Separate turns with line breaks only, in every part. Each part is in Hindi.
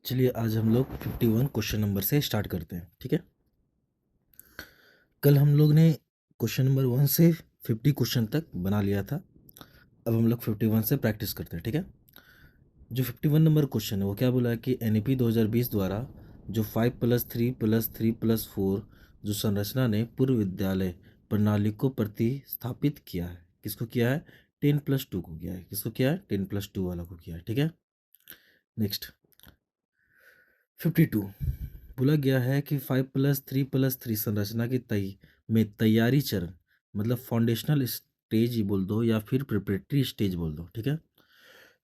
चलिए आज हम लोग 51 क्वेश्चन नंबर से स्टार्ट करते हैं, ठीक है। कल हम लोग ने क्वेश्चन नंबर 1 से 50 क्वेश्चन तक बना लिया था। अब हम लोग 51 से प्रैक्टिस करते हैं, ठीक है। जो 51 नंबर क्वेश्चन है वो क्या बोला है कि NEP 2020 द्वारा जो 5+3+3+4 जो संरचना ने पूर्व विद्यालय प्रणाली को प्रतिस्थापित किया है, किसको किया है? 10+2 को किया है। किसको किया है? 10+2 वाला को किया है, ठीक है। नेक्स्ट 52 बोला गया है कि 5+3+3 संरचना की तैयारी चरण, मतलब फाउंडेशनल स्टेज ही बोल दो या फिर प्रिपरेटरी स्टेज बोल दो, ठीक है।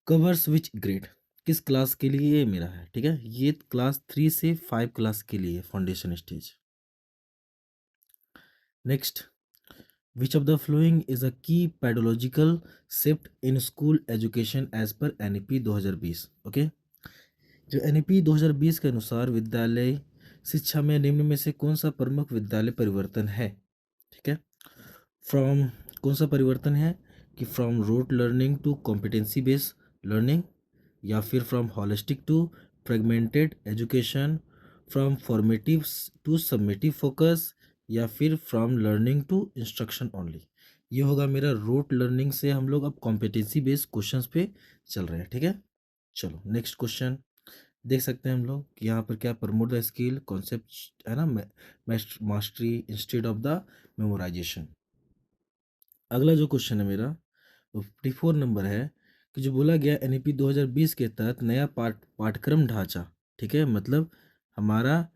कवर्स विच ग्रेड, किस क्लास के लिए ये मेरा है, ठीक है। ये क्लास 3 से 5 क्लास के लिए foundation stage. Next, which of the following is a key pedagogical shift in school education as पर NEP 2020, ओके। जो NEP 2020 के अनुसार विद्यालय शिक्षा में निम्न में से कौन सा प्रमुख विद्यालय परिवर्तन है, ठीक है। फ्रॉम, कौन सा परिवर्तन है कि from rote learning to competency based learning, या फिर from holistic to fragmented education, from formative to summative focus, या फिर from learning to instruction only. ये होगा मेरा रोट लर्निंग से हम लोग अब कॉम्पिटेंसी बेस्ड क्वेश्चंस पे चल रहे हैं, ठीक है। चलो नेक्स्ट क्वेश्चन देख सकते हैं हम लोग कि यहाँ पर क्या, प्रमोट द स्किल कॉन्सेप्ट है ना, mastery instead of the memorisation. अगला जो क्वेश्चन है मेरा वो 54 नंबर है कि जो बोला गया NEP 2020 के तहत नया पाठ्यक्रम ढांचा, ठीक है, मतलब हमारा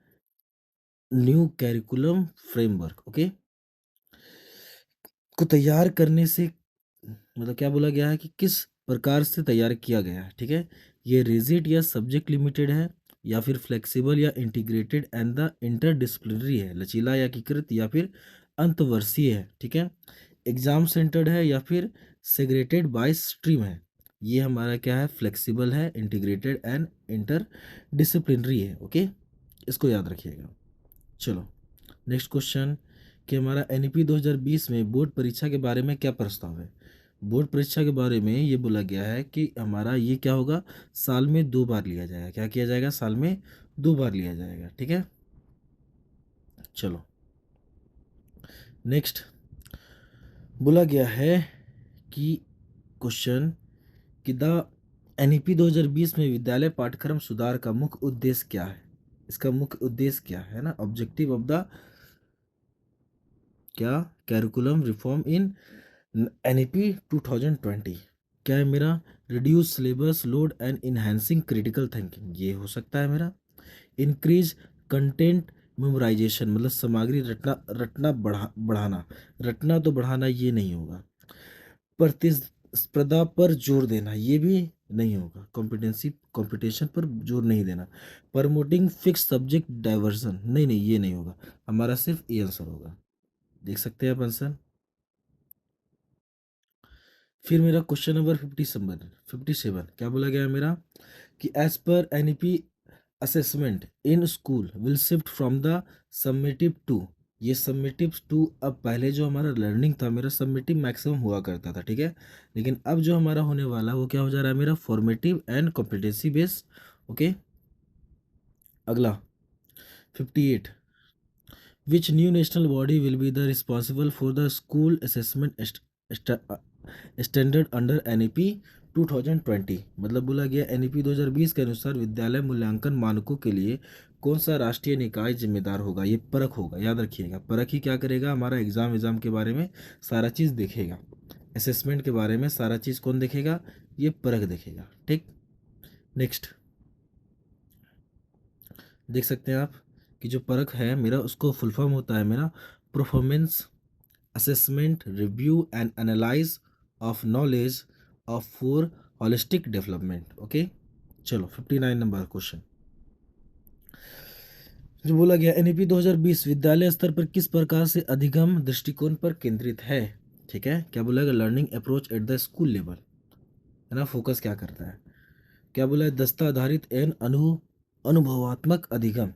न्यू कैरिकुलम फ्रेमवर्क, ओके, को तैयार करने से, मतलब क्या बोला गया है कि किस प्रकार से तैयार किया गया है, ठीक है। ये रिजिड या सब्जेक्ट लिमिटेड है, या फिर फ्लेक्सिबल या इंटीग्रेटेड एंड द इंटरडिसिप्लिनरी है, लचीला या एकीकृत, या फिर अंतवर्षीय है, ठीक है। एग्जाम सेंटर्ड है या फिर सेग्रेटेड बाय स्ट्रीम है। ये हमारा क्या है? फ्लेक्सिबल है, इंटीग्रेटेड एंड इंटर डिसिप्लिनरी है, ओके। इसको याद रखिएगा। चलो नेक्स्ट क्वेश्चन कि हमारा NEP 2020 में बोर्ड परीक्षा के बारे में क्या प्रस्ताव है। बोर्ड परीक्षा के बारे में ये बोला गया है कि हमारा ये क्या होगा, साल में 2 बार लिया जाएगा। क्या किया जाएगा? साल में 2 बार लिया जाएगा, ठीक है। चलो नेक्स्ट बोला गया है कि क्वेश्चन कि द NEP 2020 में विद्यालय पाठ्यक्रम सुधार का मुख्य उद्देश्य क्या है। इसका मुख्य उद्देश्य क्या है ना, ऑब्जेक्टिव ऑफ द क्या, कैरिकुलम रिफॉर्म इन NEP 2020 क्या है मेरा? Reduce syllabus load and enhancing critical thinking, ये हो सकता है मेरा। इंक्रीज कंटेंट मेमोराइजेशन, मतलब सामग्री रटना रटना बढ़ाना, रटना तो बढ़ाना ये नहीं होगा। प्रतिस्पर्धा पर जोर देना, ये भी नहीं होगा। कॉम्पिटेंसी कंपटीशन पर जोर नहीं देना। प्रमोटिंग फिक्स सब्जेक्ट डाइवर्जन, नहीं नहीं ये नहीं होगा। हमारा सिर्फ ये आंसर होगा। देख सकते हैं आप आंसर। फिर मेरा क्वेश्चन नंबर 57 क्या बोला गया है मेरा कि एज पर NEP assessment in school will shift from the summative to, ये समेटिव टू, अब पहले जो हमारा लर्निंग था मेरा समेटिव मैक्सिमम हुआ करता था, ठीक है। लेकिन अब जो हमारा होने वाला वो क्या हो जा रहा है मेरा, formative and competency based, okay. अगला 58, which new national body will be the responsible for the school assessment standard under NEP 2020, मतलब बोला गया NEP 2020 के अनुसार विद्यालय मूल्यांकन मानकों के लिए कौन सा राष्ट्रीय निकाय जिम्मेदार होगा। ये परख होगा, याद रखिएगा। परख ही क्या करेगा, हमारा एग्जाम के बारे में सारा चीज़ देखेगा। असेसमेंट के बारे में सारा चीज़ कौन देखेगा? ये परख देखेगा, ठीक। नेक्स्ट देख सकते हैं आप कि जो परख है मेरा उसको फुल फॉर्म होता है मेरा performance assessment, review and analyze of knowledge of for holistic development, okay। चलो 59 नंबर क्वेश्चन जो बोला गया NEP 2020 विद्यालय स्तर पर किस प्रकार से अधिगम दृष्टिकोण पर केंद्रित है, ठीक है। क्या बोला गया? Learning approach at the school level, है ना। फोकस क्या करता है? क्या बोला है? दस्ता आधारित एवं अनुभवात्मक अधिगम,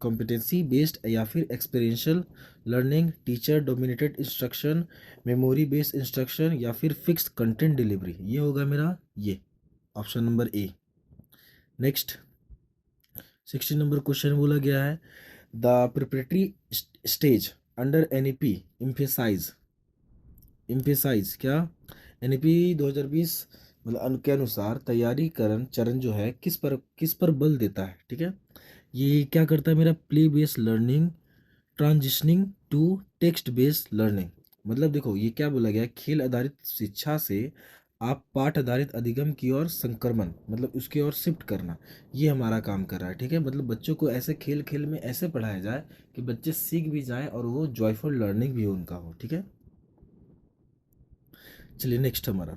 कॉम्पिटेंसी बेस्ड या फिर experiential learning, teacher dominated instruction, memory based instruction, या फिर फिक्स्ड कंटेंट डिलीवरी। ये होगा मेरा ये option number A. Next 16 number question बोला गया है the preparatory stage under NEP emphasise emphasise क्या एनईपी 2020 मतलब के अनुसार तैयारीकरण चरण जो है किस पर बल देता है, ठीक है। ये क्या करता है मेरा play based learning transitioning to text based learning. मतलब देखो ये क्या बोला गया है, खेल आधारित शिक्षा से आप पाठ आधारित अधिगम की ओर संक्रमण मतलब उसकी ओर शिफ्ट करना, ये हमारा काम कर रहा है, ठीक है। मतलब बच्चों को ऐसे खेल खेल में ऐसे पढ़ाया जाए कि बच्चे सीख भी जाएं और वो जॉयफुल लर्निंग भी उनका हो, ठीक है। चलिए नेक्स्ट हमारा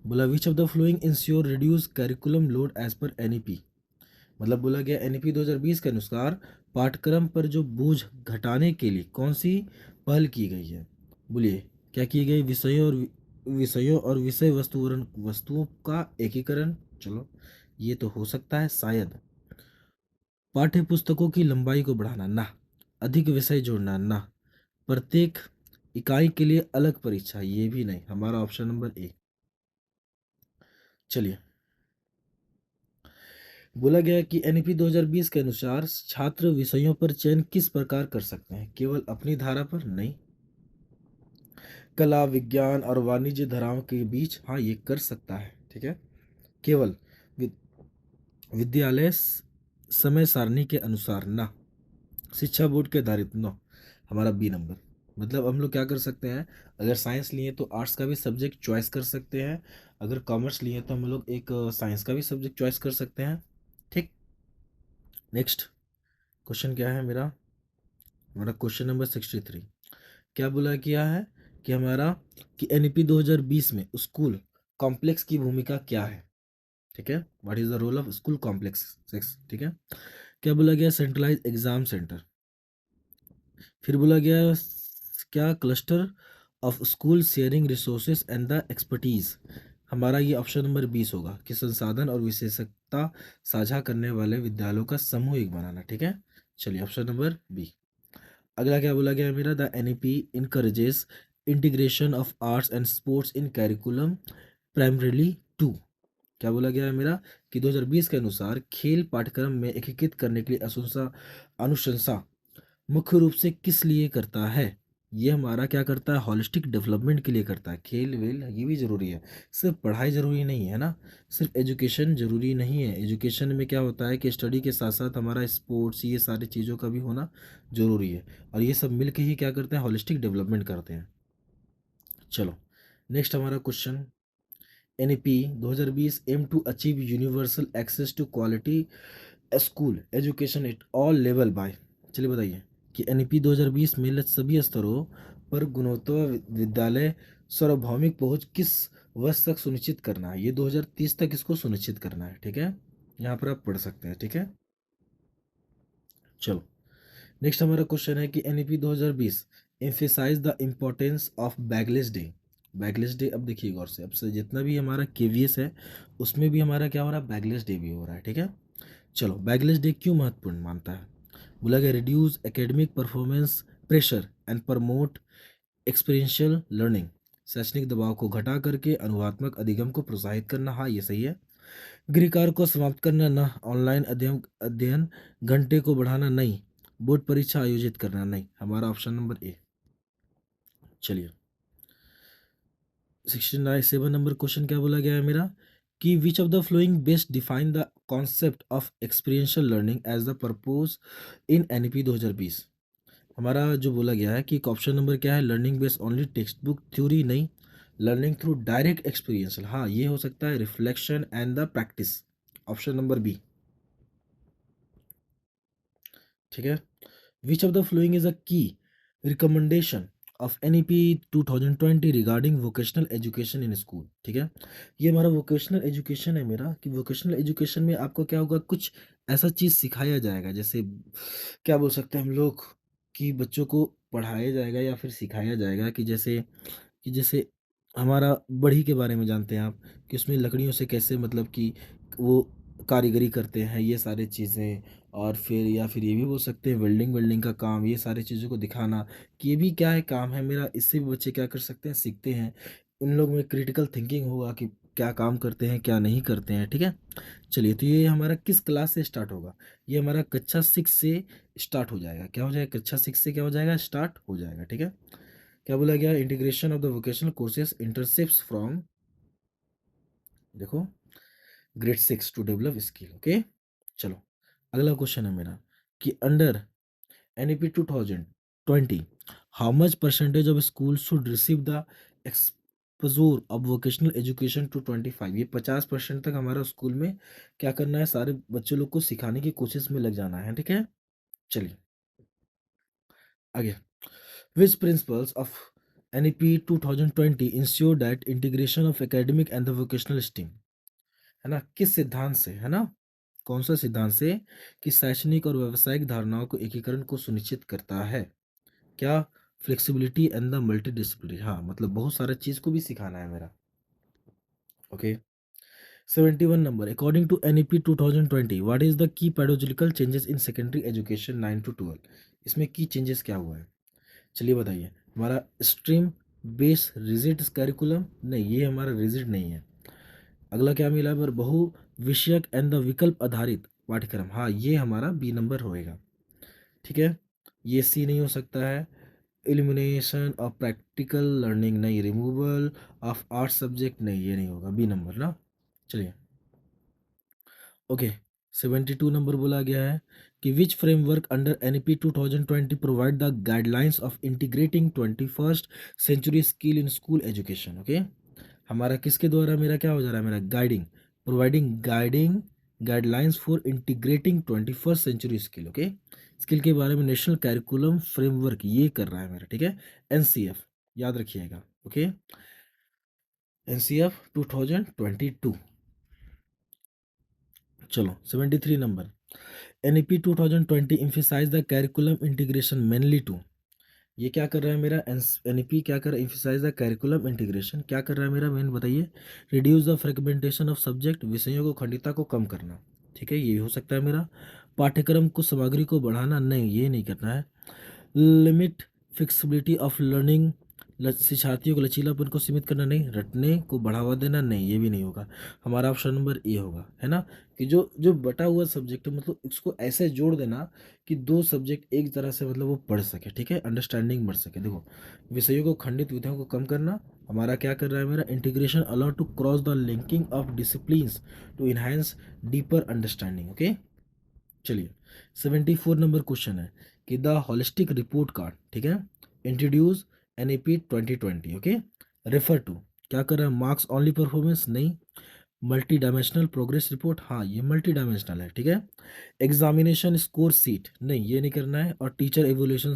बोला which of the following ensure reduce curriculum load as per NEP. मतलब बोला गया एनईपी 2020 के अनुसार पाठ्यक्रम पर जो बोझ घटाने के लिए कौन सी पहल की गई है। बोलिए क्या की गई, विषयों और विषय वस्तुओं का एकीकरण। चलो ये तो हो सकता है शायद। पाठ्य पुस्तकों की लंबाई को बढ़ाना ना, अधिक विषय जोड़ना ना, प्रत्येक इकाई के लिए अलग परीक्षा, ये भी नहीं, हमारा ऑप्शन नंबर ए। चलिए बोला गया कि एनईपी 2020 के अनुसार छात्र विषयों पर चयन किस प्रकार कर सकते हैं, केवल अपनी धारा पर नहीं, कला विज्ञान और वाणिज्य धाराओं के बीच, हाँ ये कर सकता है, ठीक है। केवल वि- विद्यालय समय सारणी के अनुसार ना, शिक्षा बोर्ड के आधारित नो, हमारा बी नंबर। मतलब हम लोग क्या कर सकते हैं, अगर साइंस लिए तो आर्ट्स का भी सब्जेक्ट चॉइस कर सकते हैं, अगर कॉमर्स लिए तो हम लोग एक साइंस का भी सब्जेक्ट चॉइस कर सकते हैं, ठीक। नेक्स्ट क्वेश्चन क्या है मेरा, हमारा क्वेश्चन नंबर 63। क्या बोला गया है कि हमारा कि एनईपी 2020 में स्कूल कॉम्प्लेक्स की भूमिका क्या है, ठीक है। What is the role of school complex, ठीक है। क्या बोला गया सेंट्रलाइज एग्जाम सेंटर। फिर बोला गया क्या cluster of school sharing resources and the expertise. हमारा ये ऑप्शन नंबर 20 होगा कि संसाधन और विशेषज्ञता साझा करने वाले विद्यालयों का समूह एक बनाना, ठीक है। चलिए ऑप्शन नंबर बी। अगला क्या बोला गया है मेरा the NEP encourages integration of arts and sports in curriculum primarily to. क्या बोला गया है मेरा कि 2020 के अनुसार खेल पाठ्यक्रम में एकीकृत करने के लिए अनुशंसा मुख्य रूप से किस लिए करता है। ये हमारा क्या करता है, हॉलिस्टिक डेवलपमेंट के लिए करता है। खेल वेल ये भी जरूरी है, सिर्फ पढ़ाई जरूरी नहीं है ना, सिर्फ एजुकेशन जरूरी नहीं है। एजुकेशन में क्या होता है कि स्टडी के साथ साथ हमारा स्पोर्ट्स ये सारी चीज़ों का भी होना जरूरी है, और ये सब मिलके ही क्या करते हैं, हॉलिस्टिक डेवलपमेंट करते हैं। चलो नेक्स्ट हमारा question NEP 2020 aim to achieve universal access to quality school education at all level by. चलिए बताइए कि एनईपी 2020 में लक्ष्य सभी स्तरों पर गुणवत्ता विद्यालय सार्वभौमिक पहुंच किस वर्ष तक सुनिश्चित करना है। ये 2030 तक इसको सुनिश्चित करना है, ठीक है। यहाँ पर आप पढ़ सकते हैं, ठीक है। चलो नेक्स्ट हमारा क्वेश्चन है कि NEP 2020 emphasize the importance of bagless day. Bagless day अब देखिए गौर से, अब से जितना भी हमारा केवीएस है उसमें भी हमारा क्या हो रहा है, बैकलेस डे भी हो रहा है, ठीक है। चलो बैकलेस डे क्यों महत्वपूर्ण मानता है। बोला गया reduce academic performance pressure and promote experiential learning. शैक्षणिक दबाव को घटा करके अनुभवात्मक अधिगम को प्रोत्साहित करना, हाँ ये सही है। गृह कार्य को समाप्त करना ना, ऑनलाइन अध्ययन अध्ययन घंटे को बढ़ाना नहीं, बोर्ड परीक्षा आयोजित करना नहीं, हमारा ऑप्शन नंबर ए। चलिए 67 नंबर क्वेश्चन क्या बोला गया है मेरा कि which of the following best define the concept of experiential learning as the purpose in NEP 2020। हमारा जो बोला गया है कि ऑप्शन नंबर क्या है, learning based only text book theory नहीं, लर्निंग थ्रू डायरेक्ट एक्सपीरियंस, हाँ ये हो सकता है reflection and the practice, option number B, ठीक है। Which of the following is a key recommendation of NEP 2020 regarding vocational education in school, ठीक है। ये हमारा वोकेशनल एजुकेशन है मेरा कि वोकेशनल एजुकेशन में आपको क्या होगा, कुछ ऐसा चीज़ सिखाया जाएगा, जैसे क्या बोल सकते हैं हम लोग कि बच्चों को पढ़ाया जाएगा या फिर सिखाया जाएगा कि जैसे हमारा बढ़ई के बारे में जानते हैं आप कि उसमें लकड़ियों से कैसे मतलब कि वो कारीगरी करते हैं ये सारी चीज़ें, और फिर या फिर ये भी बोल सकते हैं वेल्डिंग वेल्डिंग का काम, ये सारी चीज़ों को दिखाना कि ये भी क्या है काम है मेरा, इससे भी बच्चे क्या कर सकते हैं, सीखते हैं। उन लोग में क्रिटिकल थिंकिंग होगा कि क्या काम करते हैं क्या नहीं करते हैं, ठीक है। चलिए, तो ये हमारा किस क्लास से स्टार्ट होगा? ये हमारा कक्षा 6 से स्टार्ट हो जाएगा। क्या हो जाएगा? कक्षा 6 से क्या हो जाएगा? स्टार्ट हो जाएगा, ठीक है। क्या बोला गया? Integration of the vocational courses intercepts from, देखो, grade 6 to develop skill, okay. चलो, अगला क्वेश्चन है मेरा कि under NEP 2020 how much percentage of schools should receive the exposure of vocational education to 25? ये 50% तक हमारा स्कूल में क्या करना है? सारे बच्चों लोग को सिखाने की कोशिश में लग जाना है, ठीक है। चलिए आगे, which principles of NEP 2020 ensure that integration of academic and the vocational stream, है ना, किस सिद्धांत से, है ना, कौन सा सिद्धांत से कि शैक्षणिक और व्यावसायिक धारणाओं को एकीकरण को सुनिश्चित करता है? क्या? Flexibility and the multi disciplinary, हाँ, मतलब बहुत सारा चीज को भी सिखाना है मेरा, okay. 71 number, according to NEP 2020 what is the key pedagogical changes in secondary education 9 to 12? इसमें की चेंजेस क्या हुआ है? चलिए बताइए। हमारा स्ट्रीम बेस रिजिड करिकुलम, नहीं, ये हमारा रिजिड नहीं है। अगला क्या मिला? पर बहु विषयक एंड द विकल्प आधारित पाठ्यक्रम, हाँ, ये हमारा बी नंबर होएगा, ठीक है। ये सी नहीं हो सकता है। एलिमिनेशन ऑफ प्रैक्टिकल लर्निंग, नहीं। रिमूवल ऑफ आर्ट सब्जेक्ट, नहीं, ये नहीं होगा, बी नंबर ना। चलिए ओके, 72 नंबर बोला गया है कि which framework under NEP 2020 provide the guidelines of integrating 21st century skill in school education, okay. हमारा किसके द्वारा मेरा क्या हो जा रहा है? मेरा guiding, providing guiding guidelines for integrating 21st century skill, okay. Skill के बारे में नेशनल कैरिकुलम फ्रेमवर्क ये कर रहा है मेरा, ठीक है। NCF, याद रखिएगा, ओके। NCF 2022। चलो 73 number, NEP 2020 emphasize the curriculum integration mainly to, ये क्या कर रहा है मेरा? NEP क्या कर रहा है? emphasize द कैरिकुलम इंटीग्रेशन क्या कर रहा है मेरा? मेन बताइए। Reduce the fragmentation of subject, विषयों को खंडिता को कम करना, ठीक है, ये हो सकता है मेरा। पाठ्यक्रम को सामग्री को बढ़ाना, नहीं, ये नहीं करना है। लिमिट फिक्सिबिलिटी ऑफ लर्निंग, शिक्षार्थियों को लचीलापन को सीमित करना, नहीं। रटने को बढ़ावा देना, नहीं, ये भी नहीं होगा। हमारा ऑप्शन नंबर ए होगा, है ना, कि जो जो बटा हुआ सब्जेक्ट है मतलब उसको ऐसे जोड़ देना कि दो सब्जेक्ट एक तरह से मतलब वो पढ़ सके, ठीक है, अंडरस्टैंडिंग बढ़ सके। देखो, विषयों को खंडित विधियों को कम करना, हमारा क्या कर रहा है मेरा? Integration allow to cross the linking of disciplines to enhance deeper understanding, okay. चलिए 74 नंबर क्वेश्चन है कि द होलिस्टिक रिपोर्ट कार्ड, ठीक है, introduce NEP 2020, okay. Refer to, क्या कर रहा है? मार्क्स ओनली परफॉर्मेंस, नहीं। मल्टी डायमेंशनल प्रोग्रेस रिपोर्ट, हाँ, ये मल्टी डायमेंशनल है, ठीक है। एग्जामिनेशन स्कोर सीट, नहीं, ये नहीं करना है। और टीचर एवोल्यूशन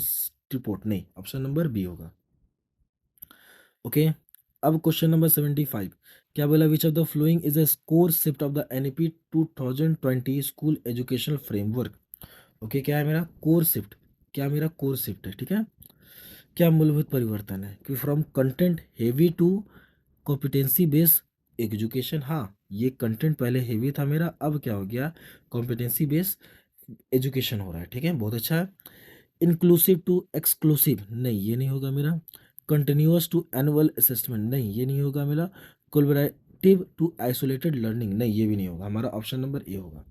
रिपोर्ट, नहीं, ऑप्शन नंबर बी होगा, ओके। अब क्वेश्चन नंबर 75, क्या बोला? Which of the following is a score shift of the NEP 2020 school educational framework, okay. क्या है मेरा? कोर शिफ्ट, क्या मेरा कोर शिफ्ट है, ठीक है। क्या मूलभूत परिवर्तन है कि from content heavy to competency based education, हाँ, ये कंटेंट पहले हेवी था मेरा, अब क्या हो गया? कॉम्पिटेंसी बेस्ड एजुकेशन हो रहा है, ठीक है, बहुत अच्छा है। इंक्लूसिव टू एक्सक्लूसिव, नहीं, ये नहीं होगा मेरा। कंटिन्यूअस टू एनुअल असेसमेंट, नहीं, ये नहीं होगा मेरा। कोलैबोरेटिव टू आइसोलेटेड लर्निंग, नहीं, ये भी नहीं होगा। हमारा ऑप्शन नंबर ए होगा,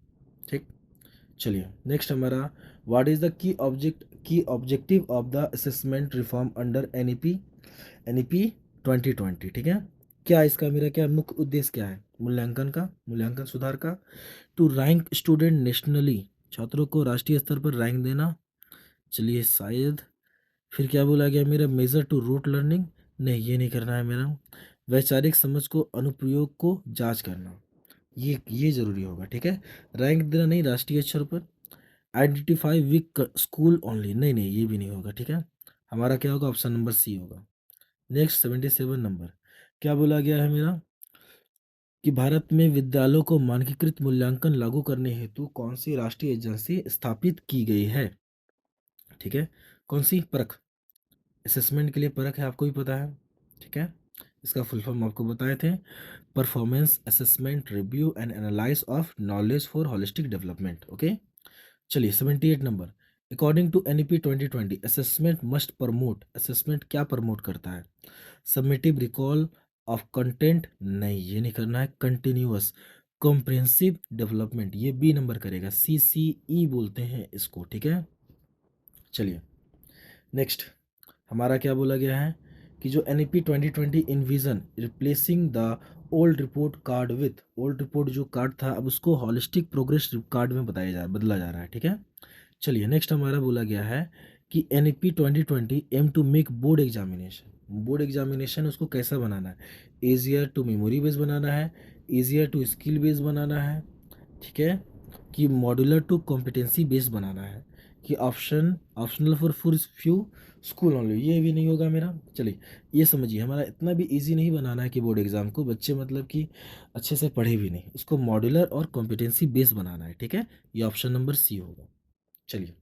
ठीक। चलिए नेक्स्ट हमारा, व्हाट इज द की objective of the assessment reform under NEP 2020, ठीक है। क्या इसका मेरा क्या मुख्य उद्देश्य क्या है? मूल्यांकन सुधार का। टू रैंक स्टूडेंट नेशनली, छात्रों को राष्ट्रीय स्तर पर रैंक देना, चलिए शायद। फिर क्या बोला गया मेरा? मेजर टू रूट लर्निंग, नहीं, ये नहीं करना है मेरा। वैचारिक समझ को अनुप्रयोग को जांच करना, ये जरूरी होगा, ठीक है। रैंक देना, नहीं, राष्ट्रीय स्तर पर। आइडेंटिफाई वीक स्कूल ओनली, नहीं, नहीं, ये भी नहीं होगा, ठीक है। हमारा क्या होगा? ऑप्शन नंबर सी होगा। नेक्स्ट 77 नंबर, क्या बोला गया है मेरा? कि भारत में विद्यालयों को मानकीकृत मूल्यांकन लागू करने हेतु कौन सी राष्ट्रीय एजेंसी स्थापित की गई है, ठीक है। कौन सी? परख, असेसमेंट के लिए परख है, आपको भी पता है, ठीक है। इसका फुल फॉर्म आपको बताए थे, performance assessment review and analyze of knowledge for holistic development, okay. चलिए 78 number, according to NEP 2020 assessment must promote, assessment क्या प्रमोट करता है? सबमिटिव रिकॉल ऑफ कंटेंट नहीं, ये नहीं करना है। कंटिन्यूअस कॉम्प्रिहेंसिव डेवलपमेंट, ये बी नंबर करेगा, CCE बोलते हैं इसको, ठीक है। चलिए नेक्स्ट हमारा क्या बोला गया है कि जो NEP 2020 इनविजन replacing the old report card with, old report जो कार्ड था अब उसको हॉलिस्टिक प्रोग्रेस कार्ड में बदला जा रहा है, ठीक है। चलिए नेक्स्ट हमारा बोला गया है कि NEP 2020 aim to make board examination, board examination उसको कैसा बनाना है, ईजियर टू मेमोरी बेस बनाना है, ईजियर टू स्किल बेस बनाना है, ठीक है, कि मॉड्यूलर टू कॉम्पिटेंसी बेस बनाना है, कि optional for few school only, ये भी नहीं होगा मेरा। चलिए ये समझिए, हमारा इतना भी इजी नहीं बनाना है कि बोर्ड एग्जाम को बच्चे मतलब कि अच्छे से पढ़े भी नहीं, उसको मॉड्यूलर और कॉम्पिटेंसी बेस बनाना है, ठीक है। ये ऑप्शन नंबर सी होगा। चलिए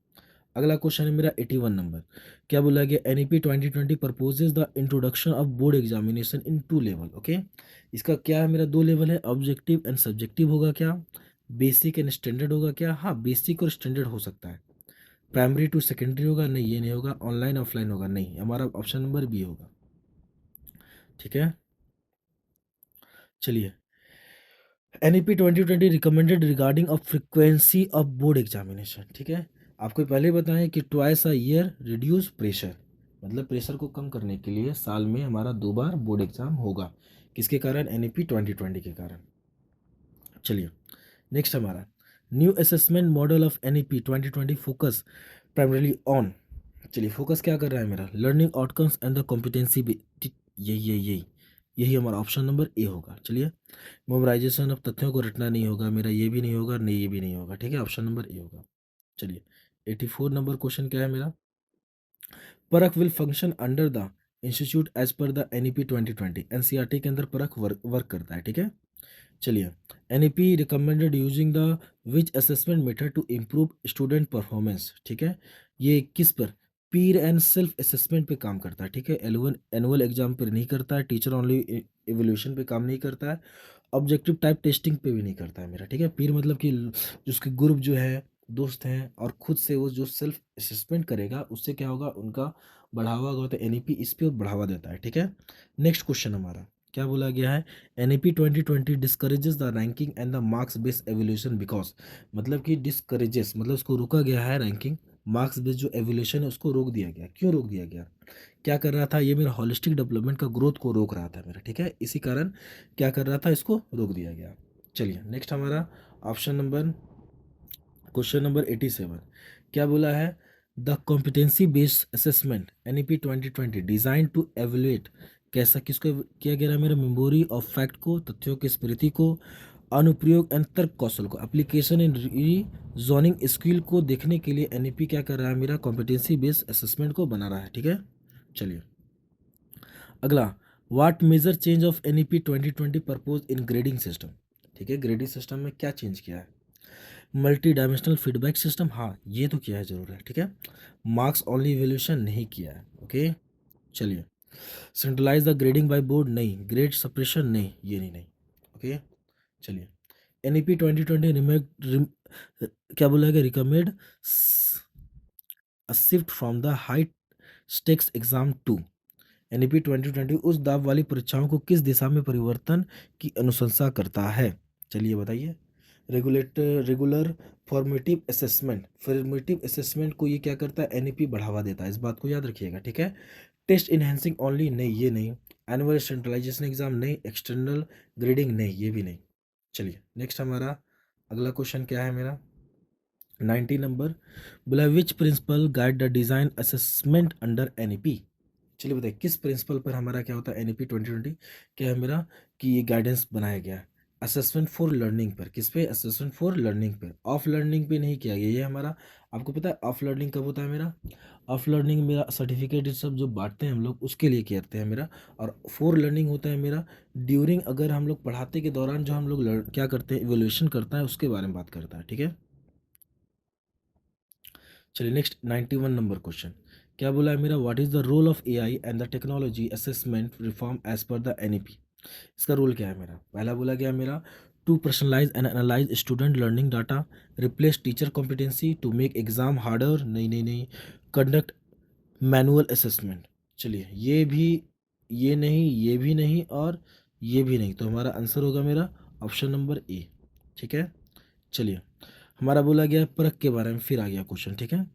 अगला क्वेश्चन है मेरा 81 नंबर। क्या बोला गया, NEP 2020 proposes the introduction of board examination in 2 level, okay. इसका क्या है मेरा, 2 लेवल है, ऑब्जेक्टिव एंड सब्जेक्टिव होगा क्या, बेसिक एंड स्टैंडर्ड होगा क्या, हाँ बेसिक और स्टैंडर्ड हो सकता है। प्राइमरी टू सेकेंडरी होगा नहीं, ये नहीं होगा। ऑनलाइन ऑफलाइन होगा नहीं, हमारा ऑप्शन नंबर बी होगा, ठीक है। चलिए NEP 2020 recommended regarding of frequency of board examination, ठीक है। आपको पहले ही बताएं कि twice a year reduce pressure, मतलब प्रेशर को कम करने के लिए साल में हमारा 2 बार बोर्ड एग्जाम होगा, किसके कारण, NEP 2020 के कारण। चलिए नेक्स्ट हमारा new assessment model of NEP 2020 focus primarily on, चलिए फोकस क्या कर रहा है मेरा, learning outcomes and the competency, यही हमारा ऑप्शन नंबर ए होगा। चलिए मेमोराइजेशन ऑफ तथ्यों को रटना नहीं होगा मेरा, ये भी नहीं होगा, नहीं ये भी नहीं होगा, ठीक है, ऑप्शन नंबर ए होगा। चलिए 84 नंबर क्वेश्चन क्या है मेरा, Parakh will function under the institute as per the NEP 2020, NCERT के अंदर परख वर्क करता है, ठीक है। चलिए NEP recommended using the which assessment method to improve student performance, ठीक है। ये किस पर, पीर एंड सेल्फ असेसमेंट पे काम करता है, ठीक है। एनुअल एग्जाम पर नहीं करता है, टीचर ओनली एवोल्यूशन पे काम नहीं करता है, ऑब्जेक्टिव टाइप टेस्टिंग पे भी नहीं करता है मेरा, ठीक है। पीर मतलब कि उसके ग्रुप जो है, दोस्त हैं, और खुद से वो जो सेल्फ असेसमेंट करेगा उससे क्या होगा, उनका बढ़ावा होगा, तो NEP इस पे बढ़ावा देता है, ठीक है। नेक्स्ट क्वेश्चन हमारा क्या बोला गया है, NEP 2020 discourages the ranking and the marks based evolution because, मतलब कि डिस्करेजेस मतलब उसको रोका गया है, रैंकिंग मार्क्स बेस्ड जो एवोल्यूशन है उसको रोक दिया गया, क्यों रोक दिया गया, क्या कर रहा था, ये मेरा होलिस्टिक डेवलपमेंट का ग्रोथ को रोक रहा था मेरा, ठीक है, इसी कारण क्या कर रहा था, इसको रोक दिया गया। चलिए नेक्स्ट हमारा ऑप्शन नंबर क्वेश्चन नंबर 87, क्या बोला है, the competency based assessment NEP 2020 design to evaluate, कैसा किसको किया गया है मेरा, मेमोरी ऑफ फैक्ट को, तथ्यों की स्मृति को, अनुप्रयोग एंड तर्क कौशल को, एप्लीकेशन एंड रीजोनिंग स्किल को देखने के लिए NEP क्या कर रहा है मेरा, कॉम्पिटेंसी बेस्ड असेसमेंट को बना रहा है, ठीक है। चलिए अगला, what major change of NEP 2020 propose in grading system, ठीक है, ग्रेडिंग सिस्टम में क्या चेंज किया है, मल्टी डायमेंशनल फीडबैक सिस्टम, हाँ ये तो किया है जरूर है, ठीक है। मार्क्स ओनली इवेल्यूशन नहीं किया है, ओके। चलिए centralize the grading by board नहीं, ग्रेड सप्रेशन नहीं, ये नहीं, ओके। चलिए NEP 2020 क्या बोला गया, recommend a shift from the high stakes exam to, NEP 2020 उस दाब वाली परीक्षाओं को किस दिशा में परिवर्तन की अनुशंसा करता है, चलिए बताइए। रेगुलर फॉर्मेटिव असेसमेंट को ये क्या करता है, NEP बढ़ावा देता है, इस बात को याद रखिएगा, ठीक है। टेस्ट इनहेंसिंग ओनली नहीं, ये नहीं। एनुअल स्टैंडर्डाइजेशन एग्जाम नहीं, एक्सटर्नल ग्रेडिंग नहीं, ये भी नहीं। चलिए नेक्स्ट हमारा अगला क्वेश्चन क्या है मेरा, 90 नंबर, बोला which principle guide the design assessment under NEP, चलिए बताइए किस प्रिंसिपल पर हमारा क्या होता है, NEP 2020 क्या है मेरा, कि ये गाइडेंस बनाया गया है, असेसमेंट फॉर लर्निंग पर, किस पे, असेसमेंट फॉर लर्निंग पर, ऑफ लर्निंग पे नहीं किया गया, ये हमारा आपको पता है ऑफ लर्निंग कब होता है मेरा, ऑफ लर्निंग मेरा सर्टिफिकेट सब जो बांटते हैं हम लोग उसके लिए करते हैं मेरा, और फॉर लर्निंग होता है मेरा ड्यूरिंग, अगर हम लोग पढ़ाते के दौरान जो हम लोग क्या करते हैं, इवोल्यूशन करता है उसके बारे में बात करता है, ठीक है। चलिए नेक्स्ट 91 नंबर क्वेश्चन, क्या बोला है मेरा, what is the role of AI and the technology assessment reform as per the NEP, इसका रोल क्या है मेरा, पहला बोला गया मेरा to personalize and analyze student learning data, replace teacher competency to make exam harder, नहीं, कंडक्ट मैनुअल असेसमेंट, चलिए ये भी ये नहीं, ये भी नहीं और ये भी नहीं, तो हमारा आंसर होगा मेरा ऑप्शन नंबर ए। ठीक है, चलिए हमारा बोला गया परख के बारे में, फिर आ गया क्वेश्चन। ठीक है,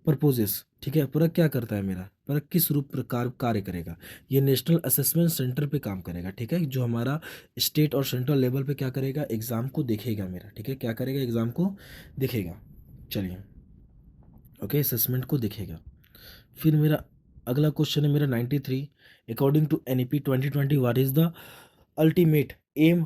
परपोजेस। ठीक है, परख क्या करता है मेरा, परख किस रूप प्रकार कार्य करेगा, ये नेशनल असेसमेंट सेंटर पे काम करेगा। ठीक है, जो हमारा स्टेट और सेंट्रल लेवल पे क्या करेगा, एग्जाम को देखेगा मेरा। ठीक है, क्या करेगा, एग्जाम को देखेगा। चलिए, ओके, असेसमेंट को देखेगा। फिर मेरा अगला क्वेश्चन है मेरा 93, according to NEP 2020 what is the ultimate aim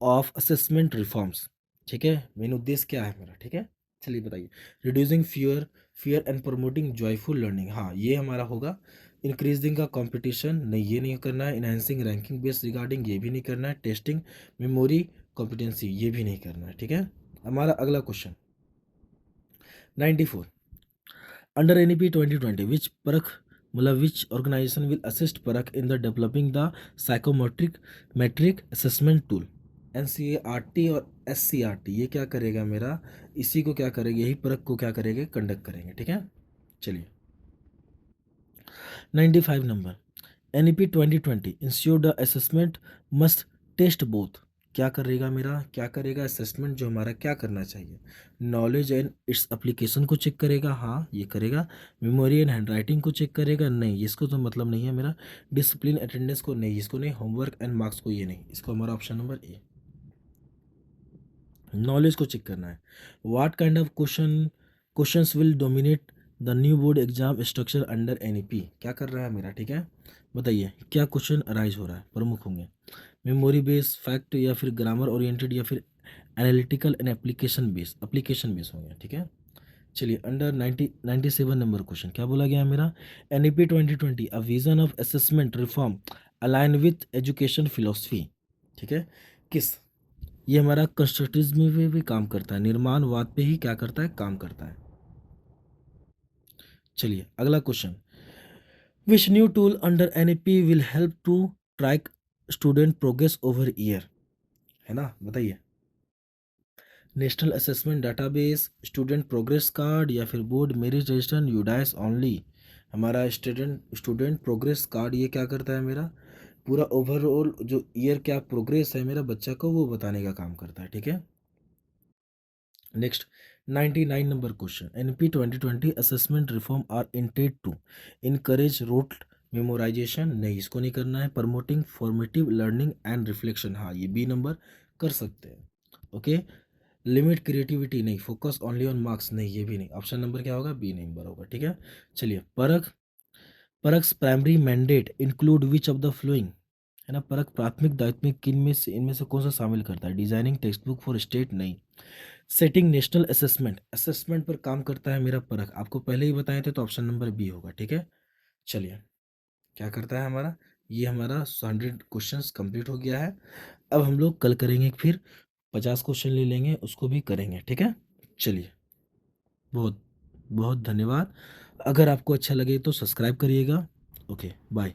of assessment reforms. ठीक है, मेन उद्देश्य क्या है मेरा। ठीक है, चलिए बताइए। Reducing fear, fear and promoting joyful learning, हाँ ये हमारा होगा। इंक्रीजिंग का कंपटीशन, नहीं ये नहीं करना है। इनहेंसिंग रैंकिंग बेस्ड रिगार्डिंग, ये भी नहीं करना है। टेस्टिंग मेमोरी कॉम्पिटेंसी, ये भी नहीं करना है। ठीक है, हमारा अगला क्वेश्चन 94, अंडर एनईपी 2020 विच परख, मतलब विच organisation will assist Parakh in the developing the psychometric metric assessment tool. NCERT और एससीईआरटी ये क्या करेगा मेरा, इसी को क्या करेंगे, यही परख को क्या करेंगे, कंडक्ट करेंगे। ठीक है, चलिए 95 number, NEP 2020 ensure the assessment must test both, क्या करेगा मेरा, क्या करेगा असेसमेंट जो हमारा क्या करना चाहिए, नॉलेज एंड इट्स एप्लीकेशन को चेक करेगा, हाँ ये करेगा। मेमोरी एंड हैंडराइटिंग को चेक करेगा, नहीं इसको तो मतलब नहीं है मेरा। डिसिप्लिन अटेंडेंस को नहीं, इसको नहीं। होमवर्क एंड मार्क्स को, ये नहीं, इसको हमारा ऑप्शन नंबर ए। नॉलेज को चेक करना है। What kind of questions will dominate the new board exam structure under NEP, क्या कर रहा है मेरा। ठीक है, बताइए क्या क्वेश्चन अराइज हो रहा है, प्रमुख होंगे। मेमोरी बेस्ड, फैक्ट, या फिर ग्रामर ओरिएंटेड, या फिर एनालिटिकल एंड एप्लीकेशन बेस होंगे। ठीक है, चलिए अंडर 97 नंबर क्वेश्चन क्या बोला गया है मेरा, NEP 2020 a vision of assessment reform align with education philosophy. ठीक है, किस, ये हमारा कंस्ट्रक्टिविज्म में भी काम करता है, निर्माणवाद पे ही क्या करता है, काम करता है। चलिए अगला question, which new tool under NEP will help to track student progress over year, है ना, बताइए। National assessment database, student progress card, या फिर board merit register, UDISE only. हमारा स्टूडेंट स्टूडेंट प्रोग्रेस कार्ड ये क्या करता है मेरा, पूरा ओवरऑल जो ईयर क्या प्रोग्रेस है मेरा बच्चा को, वो बताने का काम करता है। ठीक है, next 99 number question, NEP 2020 assessment reform are intended to encourage rote memorization, नहीं इसको नहीं करना है। Promoting formative learning and reflection, हाँ ये बी नंबर कर सकते हैं। ओके, लिमिट क्रिएटिविटी, नहीं। फोकस ओनली ऑन मार्क्स, नहीं ये भी नहीं। ऑप्शन नंबर क्या होगा, बी नंबर होगा। ठीक है, चलिए परख, परख primary mandate include which of the flowing, है ना। परख प्राथमिक दायित्व में किन में से, इनमें से कौन सा शामिल करता है, designing text book for state, नहीं। सेटिंग नेशनल असेसमेंट, असेसमेंट पर काम करता है मेरा परख, आपको पहले ही बताए थे, तो ऑप्शन नंबर बी होगा। ठीक है, चलिए क्या करता है हमारा, ये हमारा 100 क्वेश्चंस कंप्लीट हो गया है। अब हम लोग कल करेंगे, फिर 50 क्वेश्चन ले लेंगे, उसको भी करेंगे। ठीक है, चलिए बहुत बहुत धन्यवाद। अगर आपको अच्छा लगे तो सब्सक्राइब करिएगा। Okay bye.